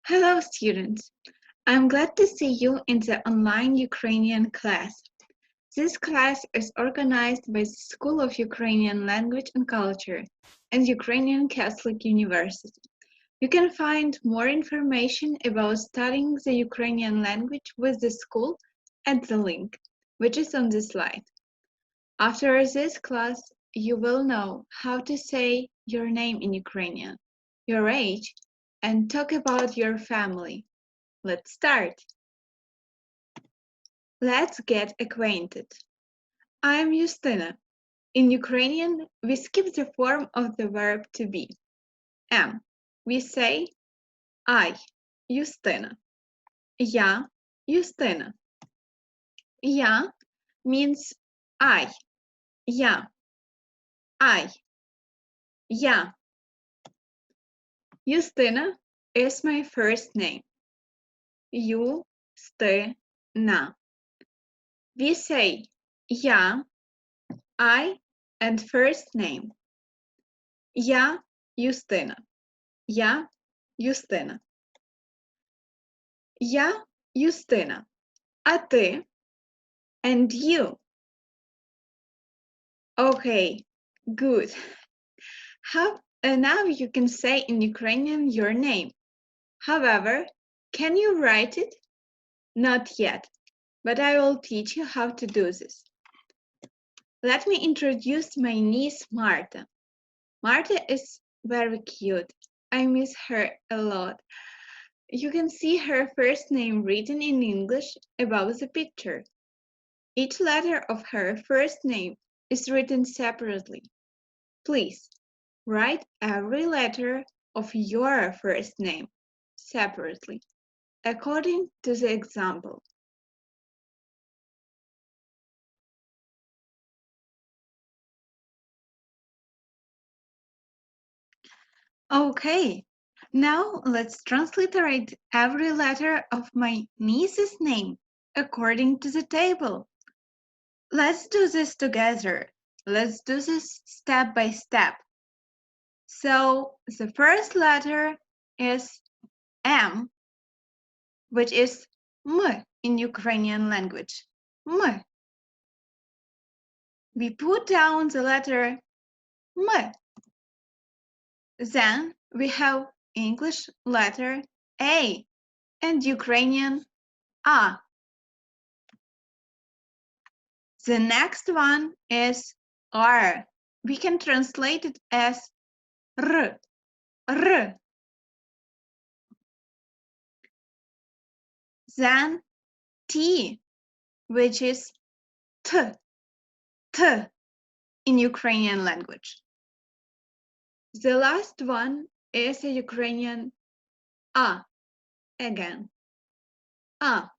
Hello, students. I'm glad to see you in the online Ukrainian class. This class is organized by the School of Ukrainian Language and Culture and Ukrainian Catholic University. You can find more information about studying the Ukrainian language with the school at the link, which is on the slide. After this class, you will know how to say your name in Ukrainian, your age, and talk about your family. Let's start. Let's get acquainted. I'm Юстина. In Ukrainian, we skip the form of the verb to be. Am. We say I, Юстина. Я, Юстина. Я means I. Я. I. Я. Юстина is my first name. Юстина. We say я, I, and first name. Я Юстина. Я Юстина. Я Юстина. А ти? And you? Okay, good. Now you can say in Ukrainian your name. However, can you write it? Not yet, but I will teach you how to do this. Let me introduce my niece Marta. Marta is very cute. I miss her a lot. You can see her first name written in English above the picture. Each letter of her first name is written separately. Please write every letter of your first name separately, according to the example. Okay, now let's transliterate every letter of my niece's name according to the table. Let's do this together. Let's do this step by step. So the first letter is M, which is M in Ukrainian language. M. We put down the letter M. Then we have English letter A and Ukrainian A. The next one is R. We can translate it as R. R. Then T, which is T. T in Ukrainian language. The last one is a Ukrainian A again. A.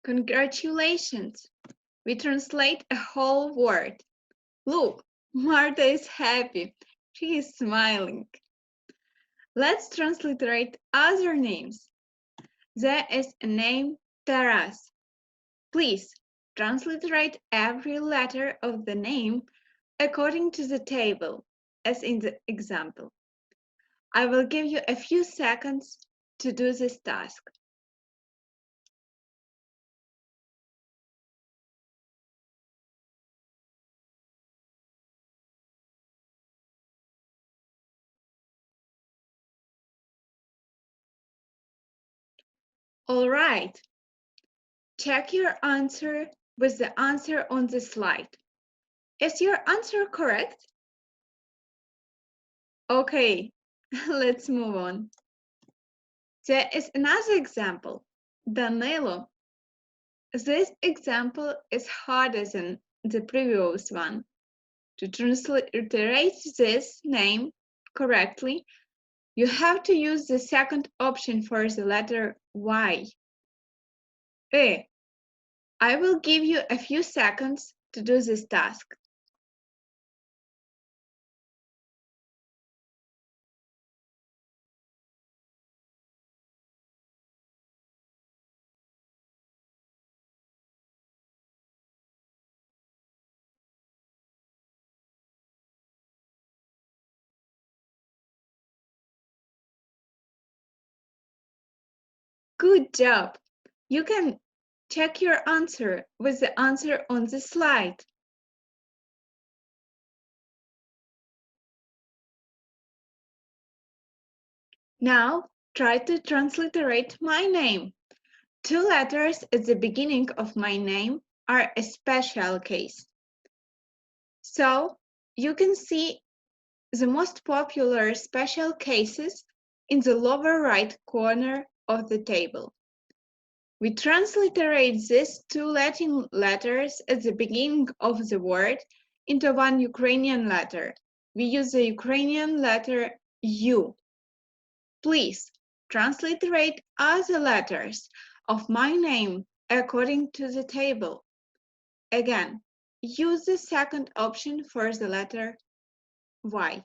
Congratulations! We translate a whole word. Look, Marta is happy. She is smiling. Let's transliterate other names. There is a name Taras. Please transliterate every letter of the name according to the table, as in the example. I will give you a few seconds to do this task. All right. Check your answer with the answer on the slide. Is your answer correct? Okay, let's move on. There is another example, Danilo. This example is harder than the previous one. To transliterate this name correctly, you have to use the second option for the letter Y. I will give you a few seconds to do this task. Good job. You can check your answer with the answer on the slide. Now, try to transliterate my name. 2 letters at the beginning of my name are a special case. So, you can see the most popular special cases in the lower right corner of the table. We transliterate these 2 Latin letters at the beginning of the word into one Ukrainian letter. We use the Ukrainian letter U. Please transliterate other letters of my name according to the table. Again, use the second option for the letter Y.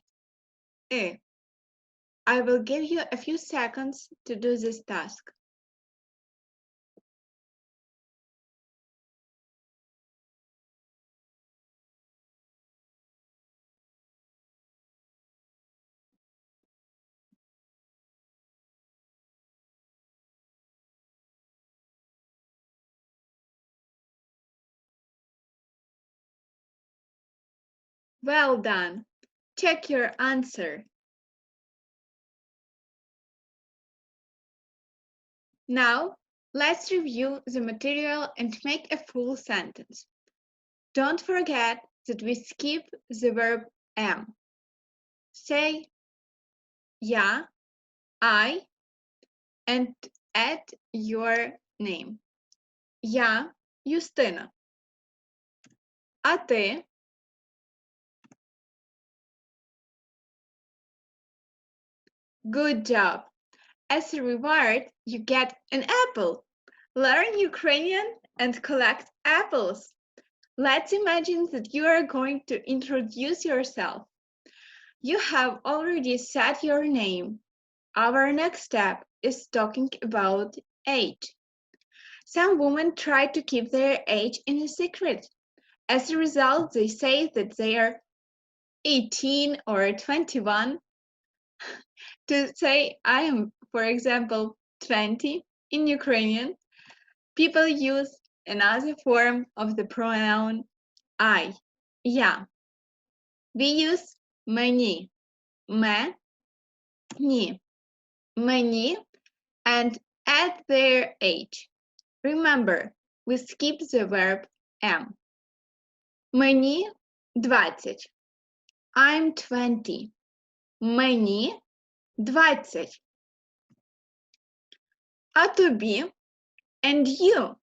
I will give you a few seconds to do this task. Well done. Check your answer. Now, let's review the material and make a full sentence. Don't forget that we skip the verb am. Say я, I, and add your name. Я Юстина. А ти? Good job. As a reward, you get an apple. Learn Ukrainian and collect apples. Let's imagine that you are going to introduce yourself. You have already said your name. Our next step is talking about age. Some women try to keep their age in a secret. As a result, they say that they are 18 or 21. To say I am, for example, 20 in Ukrainian, people use another form of the pronoun I, я. We use мені, ме, ні, мені, and add their age. Remember, we skip the verb am. Мені 20. I'm 20. Мені 20. А тобі and you.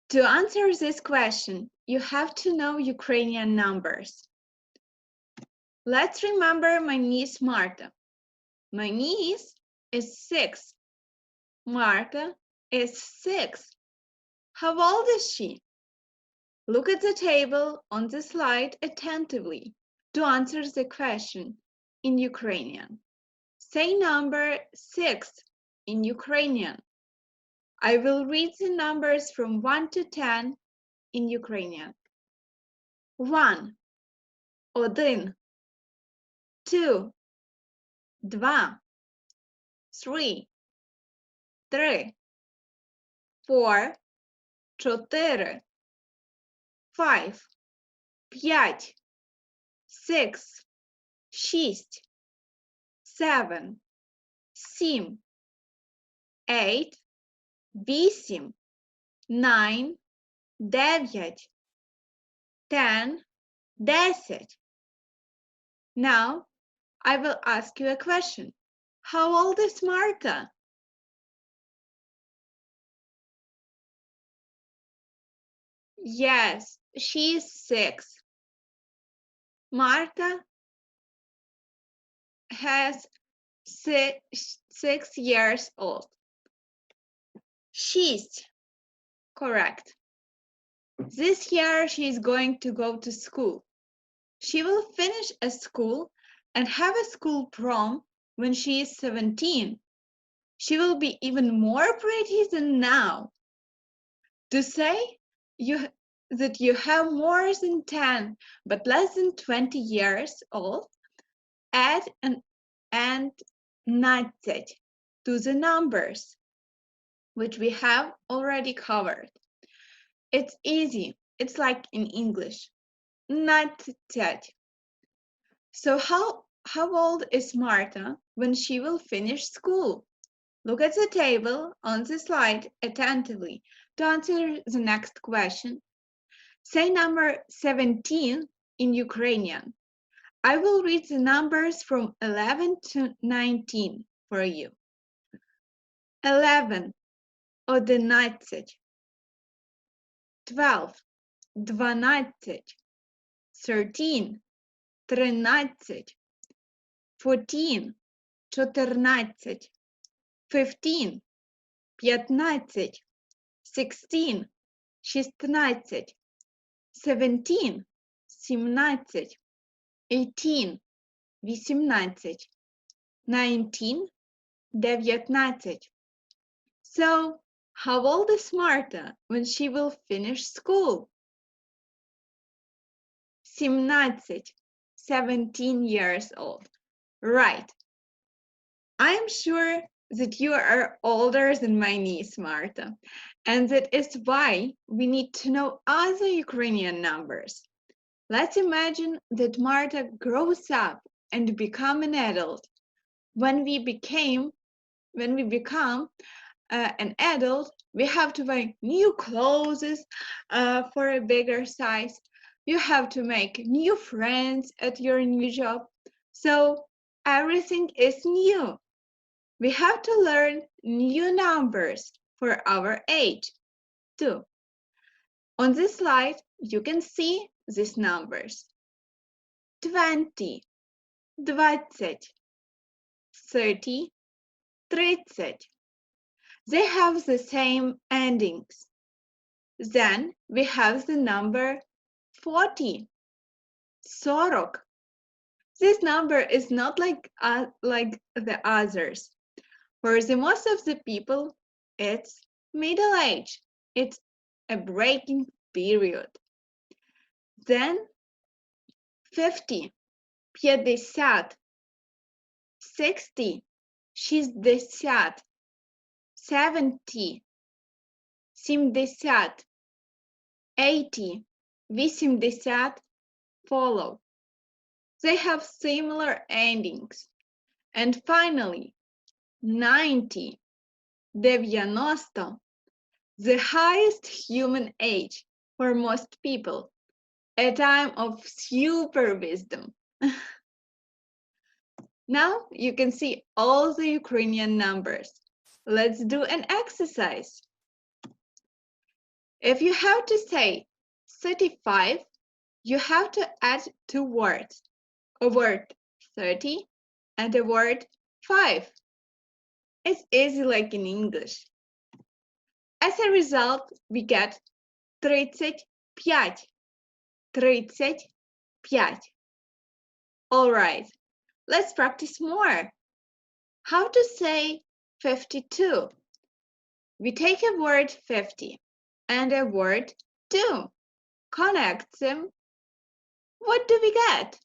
To answer this question, you have to know Ukrainian numbers. Let's remember my niece Marta. My niece is 6. Marta is 6. How old is she? Look at the table on the slide attentively to answer the question in Ukrainian. Say number 6 in Ukrainian. I will read the numbers from 1 to 10 in Ukrainian. 1. 1. 2. 2. 3. 3. 4. 4. 5. 5. 6. 6. 7. 7. 8. 8. 9. 9. 10. 10. Now, I will ask you a question. How old is Marta? Yes, she is 6. Marta has 6 years old. She's correct. This year she is going to go to school. She will finish a school and have a school prom when she is 17. She will be even more pretty than now. To say that you have more than 10 but less than 20 years old, add an and 19 to the numbers. which we have already covered. It's easy. It's like in English. 19. So how old is Marta when she will finish school? Look at the table on the slide attentively to answer the next question. Say number 17 in Ukrainian. I will read the numbers from 11 to 19 for you. 11, 11, 12, 12, 13, 13, 14, 14, 15, 15, 16, 16, 17, 17, 18, 18, 19, 19. So, how old is Marta when she will finish school? 17 years old. Right. I'm sure that you are older than my niece, Marta, and that is why we need to know other Ukrainian numbers. Let's imagine that Marta grows up and become an adult. When we become an adult, we have to buy new clothes for a bigger size. You have to make new friends at your new job. So everything is new. We have to learn new numbers for our age too. On this slide, you can see these numbers. 20, 20, 30, 30. They have the same endings. Then we have the number 40, 40. This number is not like the others. For the most of the people, it's middle age. It's a breaking period. Then 50, 50, 60, 60, 70, 70, 80, 80 follow. They have similar endings. And finally, 90, 90, the highest human age for most people, a time of super wisdom. Now you can see all the Ukrainian numbers. Let's do an exercise. If you have to say 35, you have to add two words, a word 30 and a word 5. It's easy like in English. As a result, we get 35, 35. All right, let's practice more. How to say 52? We take a word 50 and a word 2. Connect them. What do we get?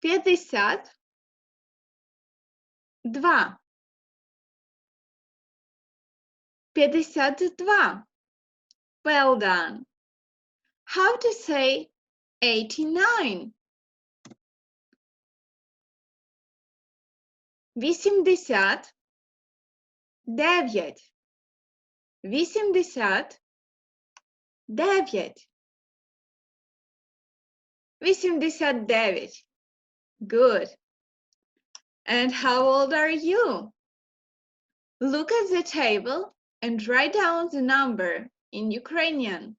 Пятьдесят два. 52. Well done. How to say 89? 89. 89. 89. Good. And how old are you? Look at the table and write down the number in Ukrainian.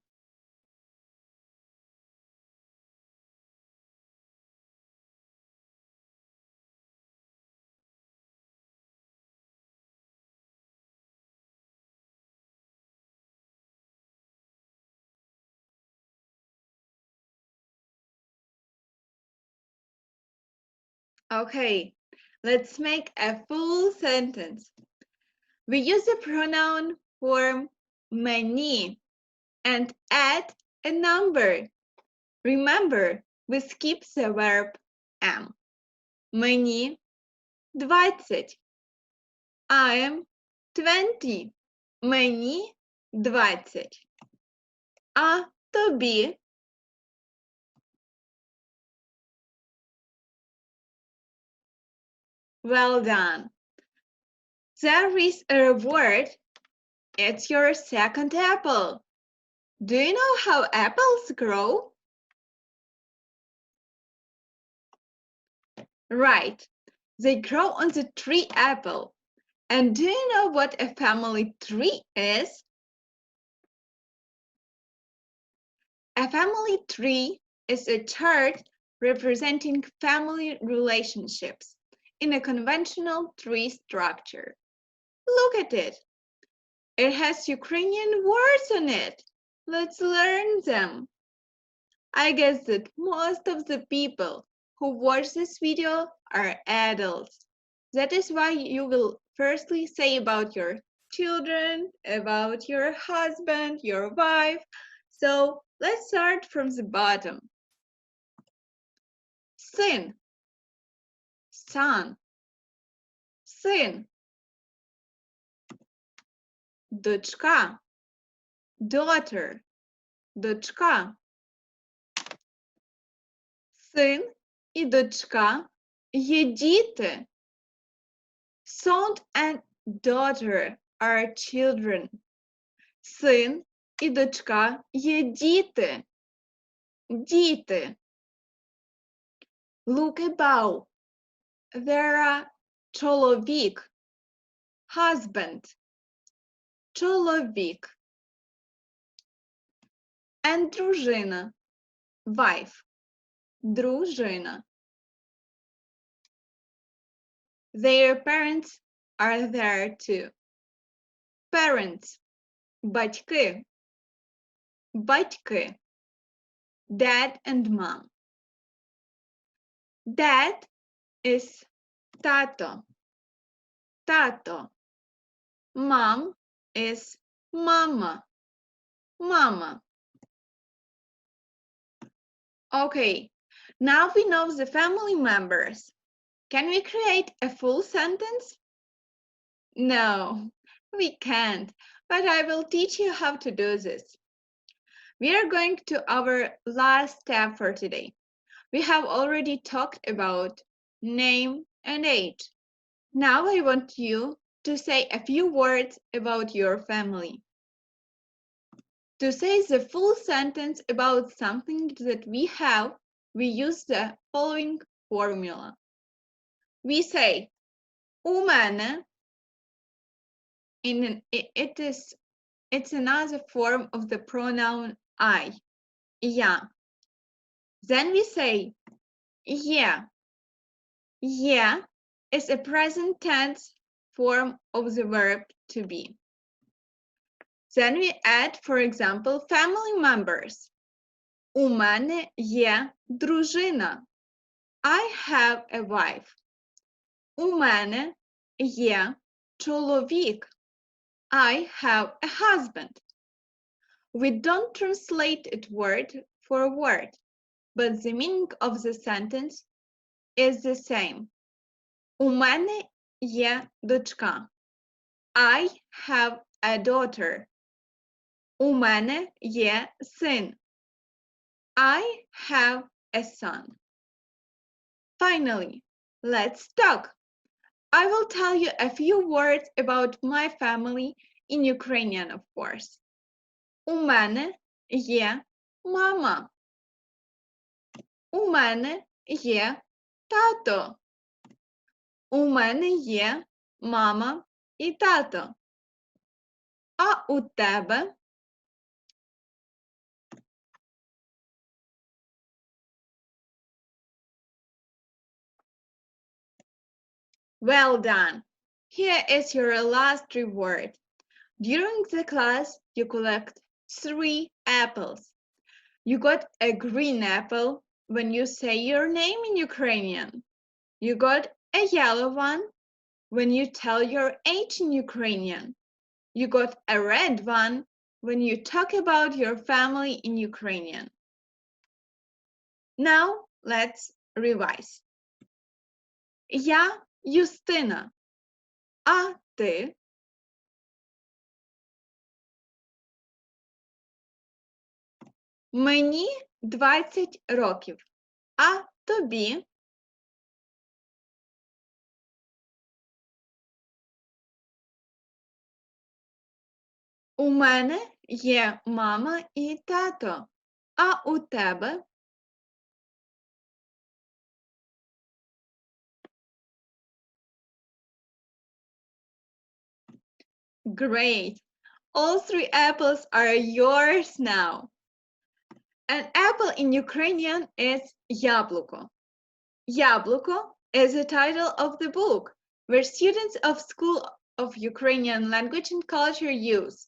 Okay, let's make a full sentence. We use the pronoun form many and add a number. Remember, we skip the verb am. Мені 20. I am 20. Мені 20. А тобі? Well done. There is a reward. It's your second apple. Do you know how apples grow? Right. They grow on the tree apple. And do you know what a family tree is? A family tree is a chart representing family relationships in a conventional tree structure. Look at it. It has Ukrainian words on it. Let's learn them. I guess that most of the people who watch this video are adults. That is why you will firstly say about your children, about your husband, your wife. So let's start from the bottom. Син, son, син. Дочка, daughter, дочка. Син і дочка є діти. Son and daughter are children. Син і дочка є діти. Діти. Look above. There are чоловік, husband, чоловік. And дружина, wife, дружина. Their parents are there too. Parents, батьки, батьки. Dad and mom. Dad is тато, тато. Mom is mama, mama. Okay, now we know the family members. Can we create a full sentence? No, we can't, but I will teach you how to do this. We are going to our last step for today. We have already talked about name and age. Now I want you to say a few words about your family. To say the full sentence about something that we have, we use the following formula. We say, у мене, it's another form of the pronoun I, я. Then we say, є. Є is a present tense form of the verb to be. Then we add, for example, family members. У мене є дружина. I have a wife. У мене є чоловік. I have a husband. We don't translate it word for word, but the meaning of the sentence is the same. У мене є дочка. I have a daughter. У мене є син. I have a son. Finally, let's talk. I will tell you a few words about my family in Ukrainian, of course. У мене є мама. У мене є тато. У мене є мама і тато. А у тебе? Well done. Here is your last reward. During the class, you collect 3 apples. You got a green apple when you say your name in Ukrainian. You got a yellow one when you tell your age in Ukrainian. You got a red one when you talk about your family in Ukrainian. Now, let's revise. Я Юстина. А ти? Мені 20 років. А тобі? У мене є мама і тато. А у тебе? Great. All three apples are yours now. An apple in Ukrainian is яблуко. Яблуко is the title of the book where students of School of Ukrainian Language and Culture use.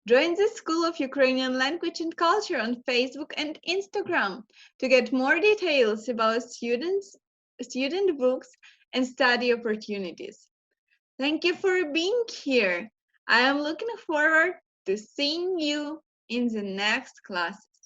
Join the School of Ukrainian Language and Culture on Facebook and Instagram to get more details about student books and study opportunities. Thank you for being here. I am looking forward to seeing you in the next classes.